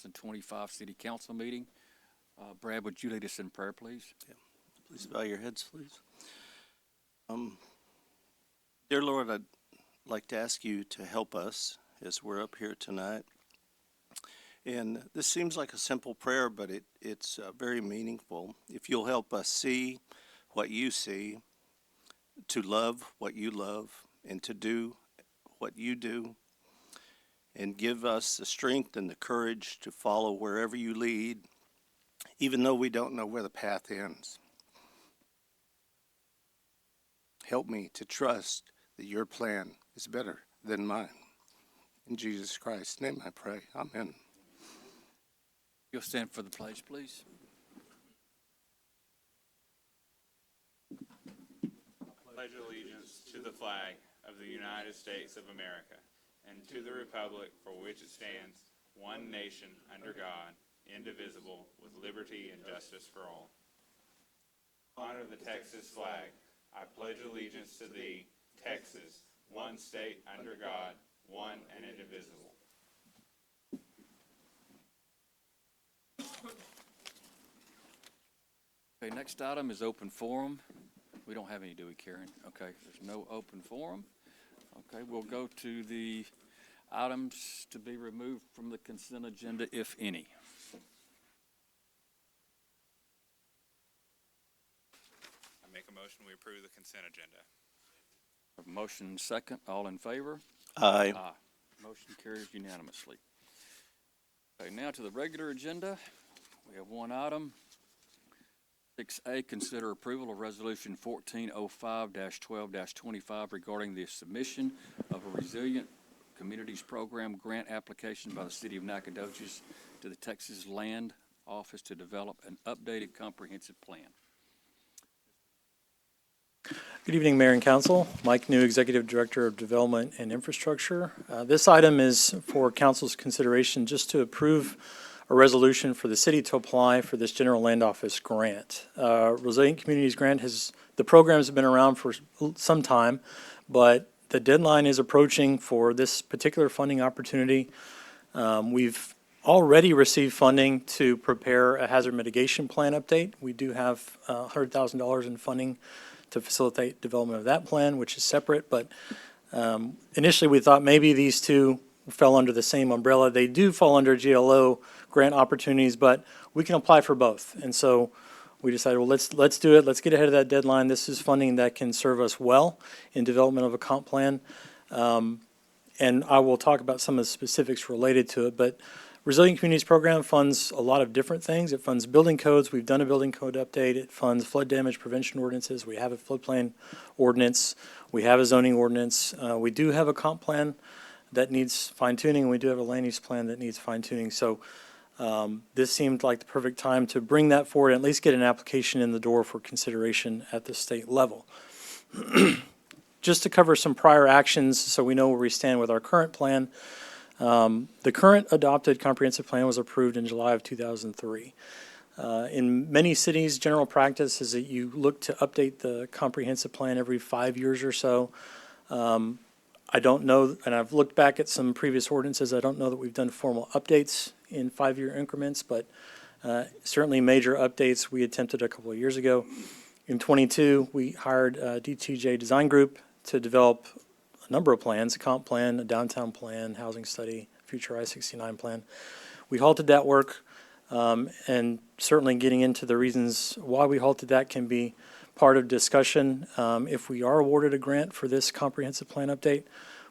2025 City Council meeting. Brad, would you lead us in prayer, please? Yeah. Please bow your heads, please. Dear Lord, I'd like to ask you to help us as we're up here tonight. And this seems like a simple prayer, but it's very meaningful. If you'll help us see what you see, to love what you love, and to do what you do, and give us the strength and the courage to follow wherever you lead, even though we don't know where the path ends. Help me to trust that your plan is better than mine. In Jesus Christ's name I pray. Amen. You'll stand for the pledge, please. Pledge allegiance to the flag of the United States of America and to the republic for which it stands, one nation under God, indivisible, with liberty and justice for all. Honor the Texas flag. I pledge allegiance to thee, Texas, one state under God, one and indivisible. Okay, next item is open forum. We don't have any, do we, Karen? Okay, there's no open forum. Okay, we'll go to the items to be removed from the consent agenda, if any. I make a motion we approve the consent agenda. A motion second, all in favor? Aye. Aye. Motion carries unanimously. Okay, now to the regular agenda. We have one item. 6A, consider approval of Resolution 1405-12-25 regarding the submission of a Resilient Communities Program grant application by the City of Nacogdoches to the Texas Land Office to develop an updated comprehensive plan. Good evening, Mayor and Council. Mike New, Executive Director of Development and Infrastructure. This item is for Council's consideration just to approve a resolution for the city to apply for this General Land Office grant. Resilient Communities Grant the programs have been around for some time, but the deadline is approaching for this particular funding opportunity. We've already received funding to prepare a hazard mitigation plan update. We do have $100,000 in funding to facilitate development of that plan, which is separate, but initially we thought maybe these two fell under the same umbrella. They do fall under GLO grant opportunities, but we can apply for both. And so we decided, well, let's do it. Let's get ahead of that deadline. This is funding that can serve us well in development of a comp plan. And I will talk about some of the specifics related to it, but Resilient Communities Program funds a lot of different things. It funds building codes. We've done a building code update. It funds flood damage prevention ordinances. We have a floodplain ordinance. We have a zoning ordinance. We do have a comp plan that needs fine-tuning, and we do have a land use plan that needs fine-tuning. So this seemed like the perfect time to bring that forward and at least get an application in the door for consideration at the state level. Just to cover some prior actions so we know where we stand with our current plan. The current adopted comprehensive plan was approved in July of 2003. In many cities, general practice is that you look to update the comprehensive plan every 5 years or so. I don't know, and I've looked back at some previous ordinances, I don't know that we've done formal updates in 5-year increments, but certainly major updates we attempted a couple of years ago. In 22, we hired DTJ Design Group to develop a number of plans, a comp plan, a downtown plan, housing study, future I-69 plan. We halted that work, and certainly getting into the reasons why we halted that can be part of discussion. If we are awarded a grant for this comprehensive plan update,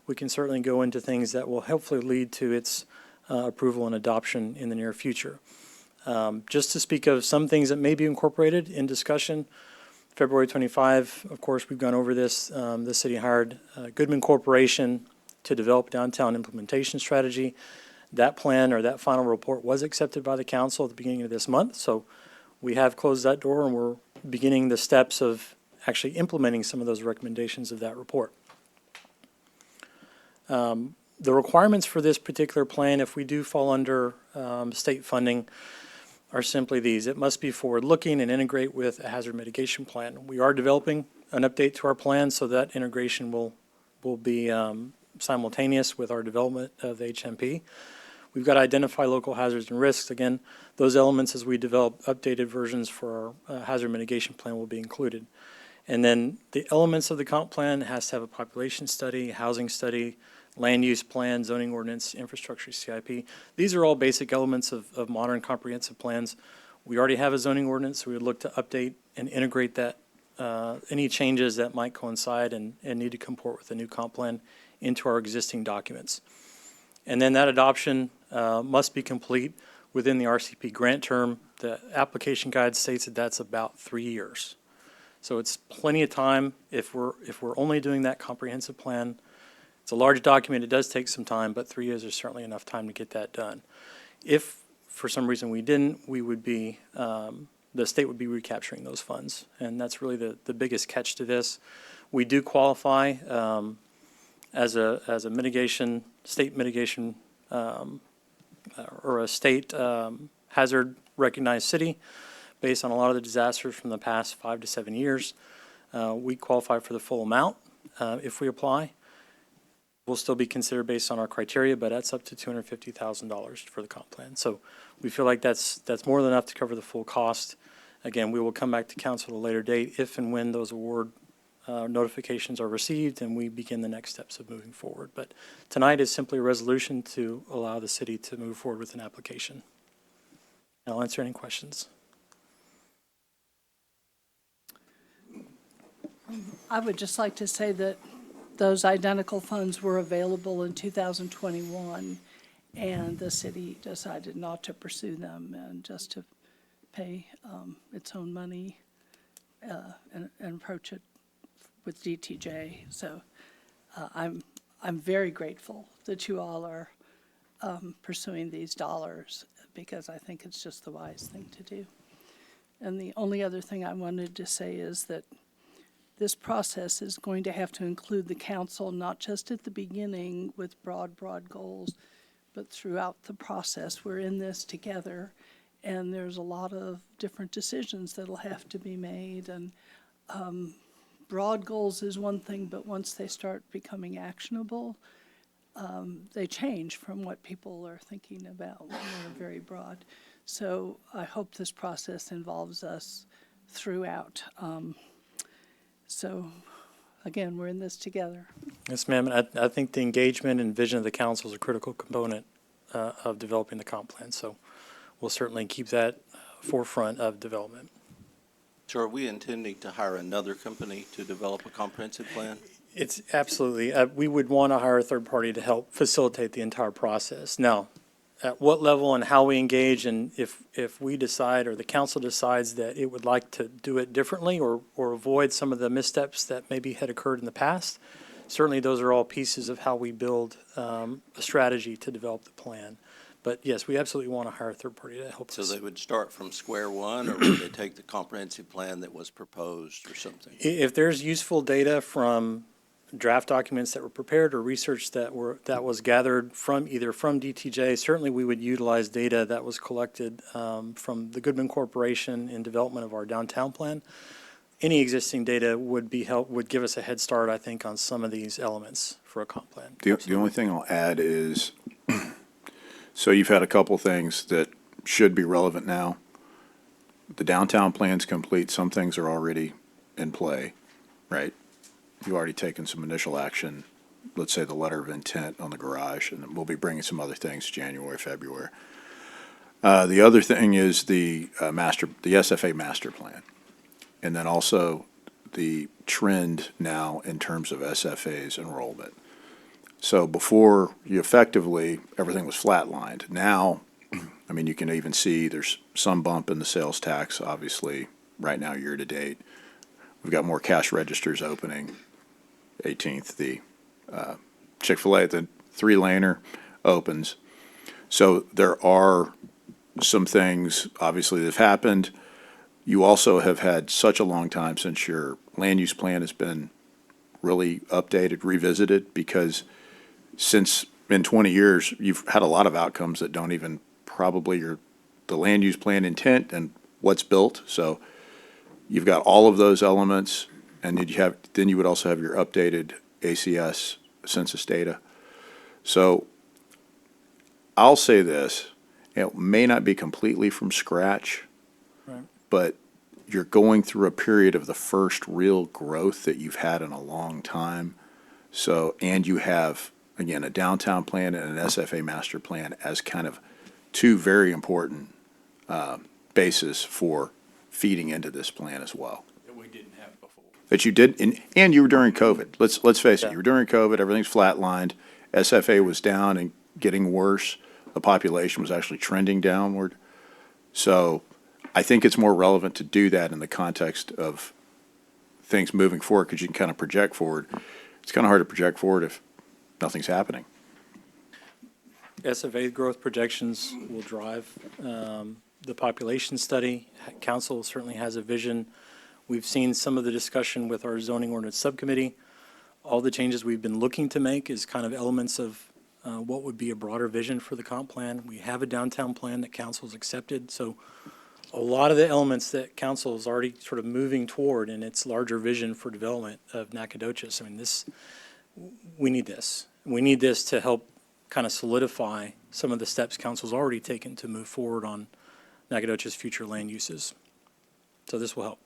we can certainly go into things that will hopefully lead to its approval and adoption in the near future. Just to speak of some things that may be incorporated in discussion, February 25, of course, we've gone over this. The city hired Goodman Corporation to develop downtown implementation strategy. That plan or that final report was accepted by the council at the beginning of this month. So we have closed that door and we're beginning the steps of actually implementing some of those recommendations of that report. The requirements for this particular plan, if we do fall under state funding, are simply these. It must be forward-looking and integrate with a hazard mitigation plan. We are developing an update to our plan, so that integration will be simultaneous with our development of HMP. We've got to identify local hazards and risks. Again, those elements, as we develop updated versions for our hazard mitigation plan, will be included. And then the elements of the comp plan has to have a population study, housing study, land use plan, zoning ordinance, infrastructure CIP. These are all basic elements of modern comprehensive plans. We already have a zoning ordinance, so we would look to update and integrate that, any changes that might coincide and need to comport with the new comp plan into our existing documents. And then that adoption must be complete within the RCP grant term. The application guide states that that's about 3 years. So it's plenty of time if we're only doing that comprehensive plan. It's a large document, it does take some time, but 3 years is certainly enough time to get that done. If for some reason we didn't, we would be, the state would be recapturing those funds. And that's really the biggest catch to this. We do qualify as a mitigation, state mitigation, or a state hazard recognized city based on a lot of the disasters from the past 5 to 7 years. We qualify for the full amount if we apply. Will still be considered based on our criteria, but that's up to $250,000 for the comp plan. So we feel like that's more than enough to cover the full cost. Again, we will come back to council at a later date if and when those award notifications are received and we begin the next steps of moving forward. But tonight is simply a resolution to allow the city to move forward with an application. And I'll answer any questions. I would just like to say that those identical funds were available in 2021, and the city decided not to pursue them and just to pay its own money and approach it with DTJ. So I'm very grateful that you all are pursuing these dollars, because I think it's just the wise thing to do. And the only other thing I wanted to say is that this process is going to have to include the council, not just at the beginning with broad goals, but throughout the process. We're in this together, and there's a lot of different decisions that'll have to be made. And broad goals is one thing, but once they start becoming actionable, they change from what people are thinking about when they're very broad. So I hope this process involves us throughout. So, again, we're in this together. Yes, ma'am. I think the engagement and vision of the council is a critical component of developing the comp plan. So we'll certainly keep that forefront of development. So are we intending to hire another company to develop a comprehensive plan? It's absolutely, we would want to hire a third party to help facilitate the entire process. Now, at what level and how we engage, and if we decide or the council decides that it would like to do it differently or avoid some of the missteps that maybe had occurred in the past, certainly those are all pieces of how we build a strategy to develop the plan. But yes, we absolutely want to hire a third party to help So us. they would start from square one, or would they take the comprehensive plan that was proposed or something? If there's useful data from draft documents that were prepared or research that was gathered from either from DTJ, certainly we would utilize data that was collected from the Goodman Corporation in development of our downtown plan. Any existing data would give us a head start, I think, on some of these elements for a comp plan. The only thing I'll add is, so you've had a couple things that should be relevant now. The downtown plan's complete. Some things are already in play, right? You've already taken some initial action, let's say the letter of intent on the garage, and we'll be bringing some other things January, February. The other thing is the SFA master plan. And then also the trend now in terms of SFA's enrollment. So before you effectively, everything was flatlined. Now, I mean, you can even see there's some bump in the sales tax, obviously, right now, year to date. We've got more cash registers opening. 18th, the Chick-fil-A, the 3-laner opens. So there are some things, obviously, that have happened. You also have had such a long time since your land use plan has been really updated, revisited, because since in 20 years, you've had a lot of outcomes that don't even probably the land use plan intent and what's built. So you've got all of those elements. And then you would also have your updated ACS census data. So I'll say this, it may not be completely from scratch, Right. but you're going through a period of the first real growth that you've had in a long time. So, and you have, again, a downtown plan and an SFA master plan as kind of two very important bases for feeding into this plan as well. That we didn't have before. That you did, and you were during COVID. Let's face it, Yeah. you were during COVID, everything's flatlined. SFA was down and getting worse. The population was actually trending downward. So I think it's more relevant to do that in the context of things moving forward, because you can kind of project forward. It's kind of hard to project forward if nothing's happening. SFA growth projections will drive the population study. Council certainly has a vision. We've seen some of the discussion with our zoning ordinance subcommittee. All the changes we've been looking to make is kind of elements of what would be a broader vision for the comp plan. We have a downtown plan that council's accepted, so a lot of the elements that council is already sort of moving toward in its larger vision for development of Nacogdoches. I mean, we need this. We need this to help kind of solidify some of the steps council's already taken to move forward on Nacogdoches' future land uses. So this will help.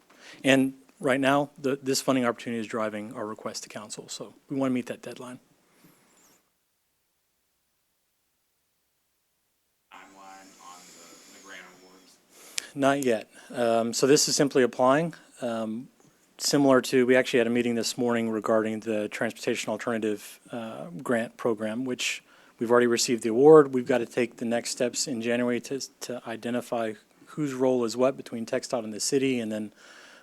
And right now, this funding opportunity is driving our request to council, so we want to meet that deadline. Timeline on the grant awards. Not yet. So this is simply applying. Similar to, we actually had a meeting this morning regarding the Transportation Alternative Grant Program, which we've already received the award. We've got to take the next steps in January to identify whose role is what between TxDOT and the city, and then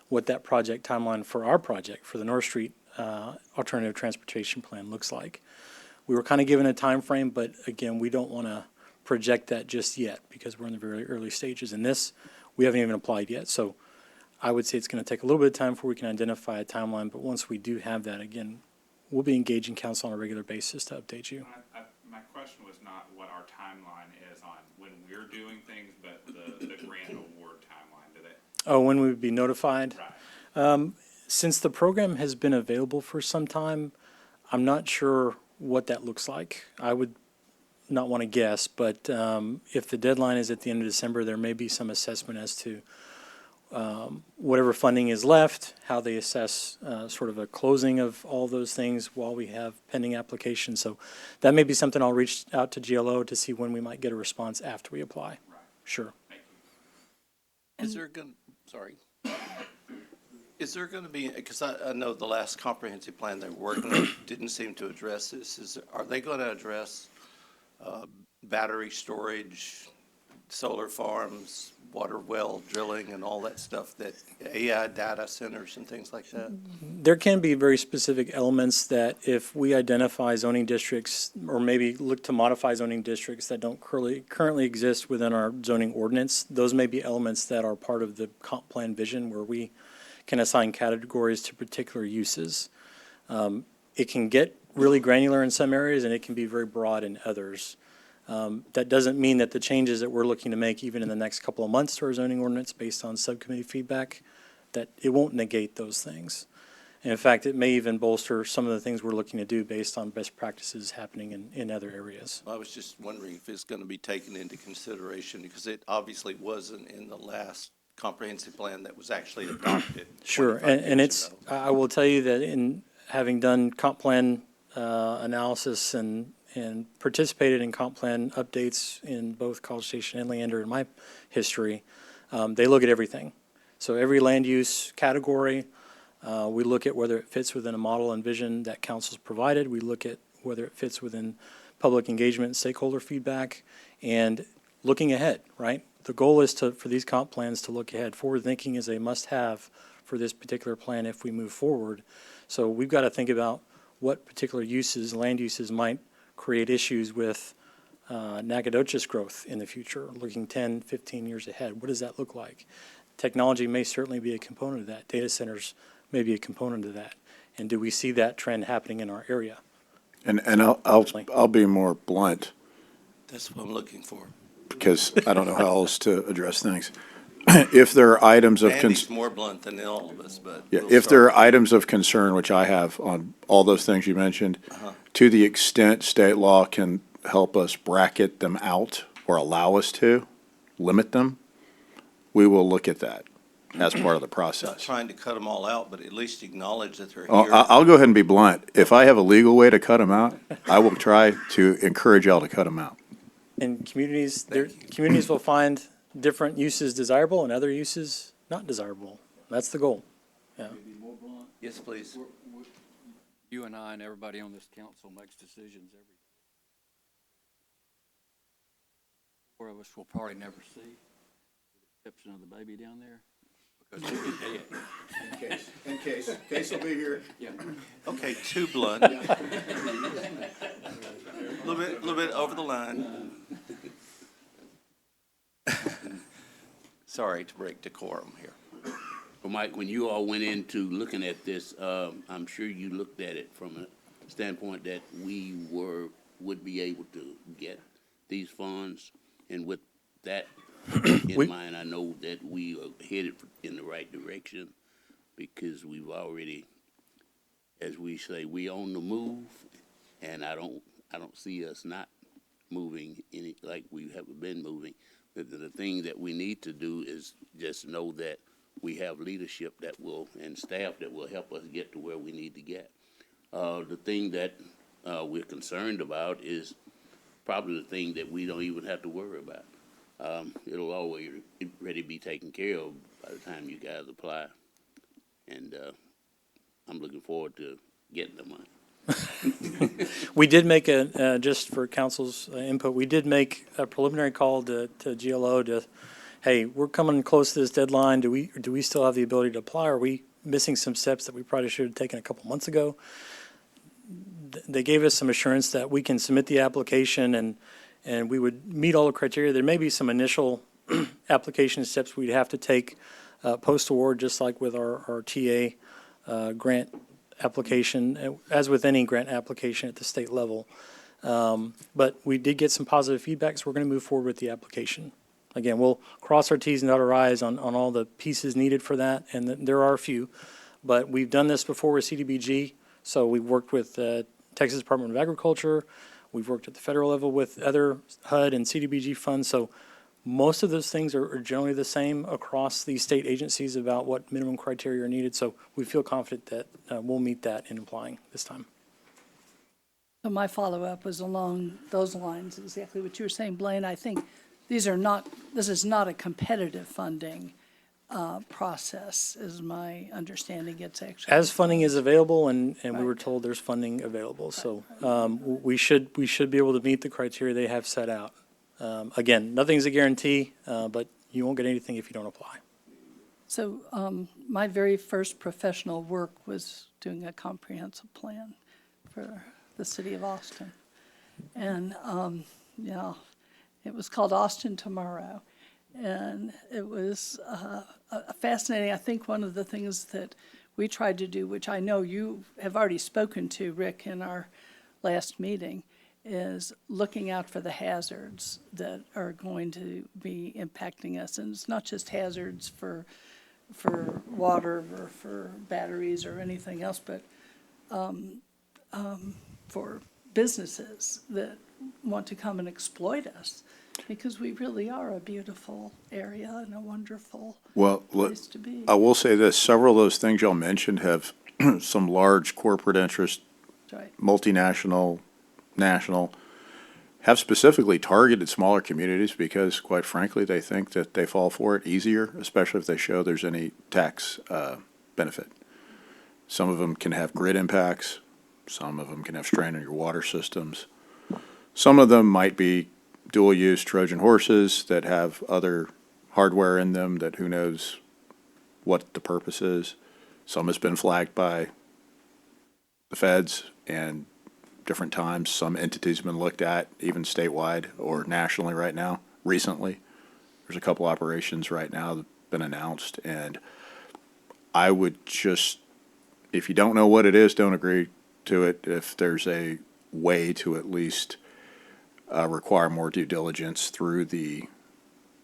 what that project timeline for our project, for the North Street Alternative Transportation Plan looks like. We were kind of given a time frame, but again, we don't want to project that just yet because we're in the very early stages. In this, we haven't even applied yet. So I would say it's going to take a little bit of time before we can identify a timeline, but once we do have that, again, we'll be engaging council on a regular basis to update you. My question was not what our timeline is on when we're doing things, but the grant award timeline. Do they? Oh, when we would be notified? Right. Since the program has been available for some time, I'm not sure what that looks like. I would not want to guess, but if the deadline is at the end of December, there may be some assessment as to whatever funding is left, how they assess sort of a closing of all those things while we have pending applications. So that may be something I'll reach out to GLO to see when we might get a response after we apply. Sure. Is there going, sorry. Is there going to be, because I know the last comprehensive plan they were working on didn't seem to address this. Are they going to address battery storage, solar farms, water well drilling and all that stuff, that AI data centers and things like that? There can be very specific elements that if we identify zoning districts, or maybe look to modify zoning districts that don't currently exist within our zoning ordinance, those may be elements that are part of the comp plan vision where we can assign categories to particular uses. It can get really granular in some areas and it can be very broad in others. That doesn't mean that the changes that we're looking to make even in the next couple of months to our zoning ordinance based on subcommittee feedback, that it won't negate those things. And in fact, it may even bolster some of the things we're looking to do based on best practices happening in other areas. I was just wondering if it's going to be taken into consideration, because it obviously wasn't in the last comprehensive plan that was actually adopted. Sure, 25 and years it's, ago. I will tell you that in having done comp plan analysis and participated in comp plan updates in both College Station and Leander in my history, they look at everything. So every land use category, we look at whether it fits within a model and vision that council's provided. We look at whether it fits within public engagement and stakeholder feedback, and looking ahead, right? The goal is for these comp plans to look ahead. Forward thinking is a must-have for this particular plan if we move forward. So we've got to think about what particular uses, land uses might create issues with Nacogdoches growth in the future, looking 10, 15 years ahead. What does that look like? Technology may certainly be a component of that. Data centers may be a component of that. And do we see that trend happening in our area? And I'll be more blunt, That's what I'm looking for. because I don't know how else to address things. If there are items of Andy's more blunt than all of us, but. Yeah, we'll if there start. are items of concern, which I have on all those things you mentioned, to the extent state law can help us bracket them out or allow us to limit them, we will look at that as part of the Not process. trying to cut them all out, but at least acknowledge that they're Oh, here. I'll go ahead and be blunt. If I have a legal way to cut them out, I will try to encourage y'all to cut them out. And communities will find different uses desirable and other uses not desirable. That's the goal. Yes, please. You and I and everybody on this council makes decisions every. Four of us will probably never see, with the exception of the baby down there, because he'll be dead. In case will be here. Yeah. Okay, too blunt. Little bit over the line. Sorry to break decorum here. Well, Mike, when you all went into looking at this, I'm sure you looked at it from a standpoint that we would be able to get these funds. And with that in mind, I know that we are headed in the right direction because we've already, as we say, we on the move. And I don't see us not moving any, like we have been moving. The thing that we need to do is just know that we have leadership that will, and staff that will help us get to where we need to get. The thing that we're concerned about is probably the thing that we don't even have to worry about. It'll already be taken care of by the time you guys apply. And I'm looking forward to getting the money. We did make just for council's input, we did make a preliminary call to GLO to, hey, we're coming close to this deadline. Do we still have the ability to apply? Are we missing some steps that we probably should have taken a couple months ago? They gave us some assurance that we can submit the application and we would meet all the criteria. There may be some initial application steps we'd have to take post-award, just like with our TA grant application, as with any grant application at the state level. But we did get some positive feedback, so we're going to move forward with the application. Again, we'll cross our Ts and dot our Is on all the pieces needed for that, and there are a few. But we've done this before with CDBG, so we've worked with Texas Department of Agriculture. We've worked at the federal level with other HUD and CDBG funds. So most of those things are generally the same across these state agencies about what minimum criteria are needed. So we feel confident that we'll meet that in applying this time. So my follow-up was along those lines, exactly what you were saying, Blaine. I think this is not a competitive funding process, is my understanding. It's actually. As funding is available, and we were told there's funding available. So we should be able to meet the criteria they have set out. Again, nothing's a guarantee, but you won't get anything if you don't apply. So my very first professional work was doing a comprehensive plan for the city of Austin. And, it was called Austin Tomorrow. And it was fascinating. I think one of the things that we tried to do, which I know you have already spoken to, Rick, in our last meeting, is looking out for the hazards that are going to be impacting us. And it's not just hazards for water or for batteries or anything else, but for businesses that want to come and exploit us, because we really are a beautiful area and a wonderful Well, place to be. I will say this, several of those things y'all mentioned have some large corporate interest, That's right. multinational, national, have specifically targeted smaller communities because, quite frankly, they think that they fall for it easier, especially if they show there's any tax benefit. Some of them can have grid impacts. Some of them can have strain on your water systems. Some of them might be dual-use Trojan horses that have other hardware in them that who knows what the purpose is. Some has been flagged by the feds and different times. Some entities have been looked at, even statewide or nationally right now, recently. There's a couple operations right now that have been announced, and I would just, if you don't know what it is, don't agree to it. If there's a way to at least require more due diligence through the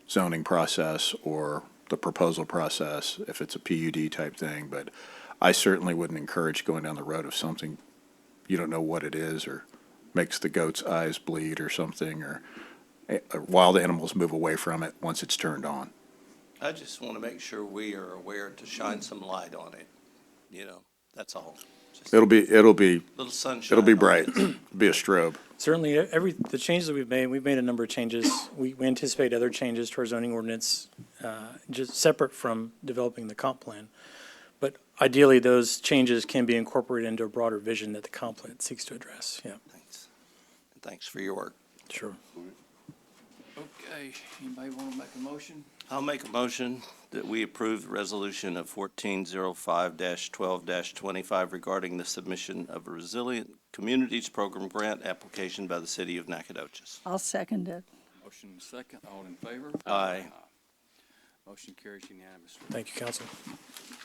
zoning process or the proposal process, if it's a PUD type thing, but I certainly wouldn't encourage going down the road of something you don't know what it is or makes the goat's eyes bleed or something, or wild animals move away from it once it's turned on. I just want to make sure we are aware to shine some light on it, that's all. Just a It'll be little sunshine. it'll be on bright. it. It'll be a strobe. Certainly, the changes that we've made a number of changes. We anticipate other changes to our zoning ordinance, just separate from developing the comp plan. But ideally, those changes can be incorporated into a broader vision that the comp plan seeks to address. Yeah, Thanks. And thanks for your work. sure. Okay, anybody want to make a motion? I'll make a motion that we approve the resolution of 1405-12-25 regarding the submission of a Resilient Communities Program grant application by the city of Nacogdoches. I'll second it. Motion and second, all in favor? Aye. Motion carries unanimously. Thank you, council.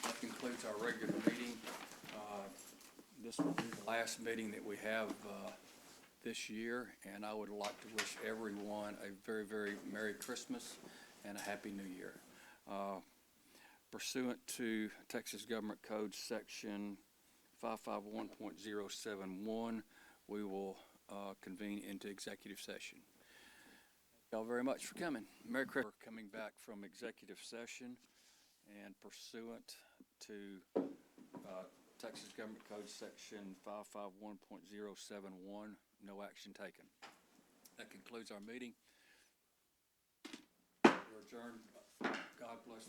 That concludes our regular meeting. This will be the last meeting that we have this year, and I would like to wish everyone a very, very Merry Christmas and a Happy New Year. Pursuant to Texas Government Code Section 551.071, we will convene into executive session. Y'all very much for coming. Merry Christmas. We're coming back from executive session, and pursuant to Texas Government Code Section 551.071, no action taken. That concludes our meeting. We're adjourned. God bless.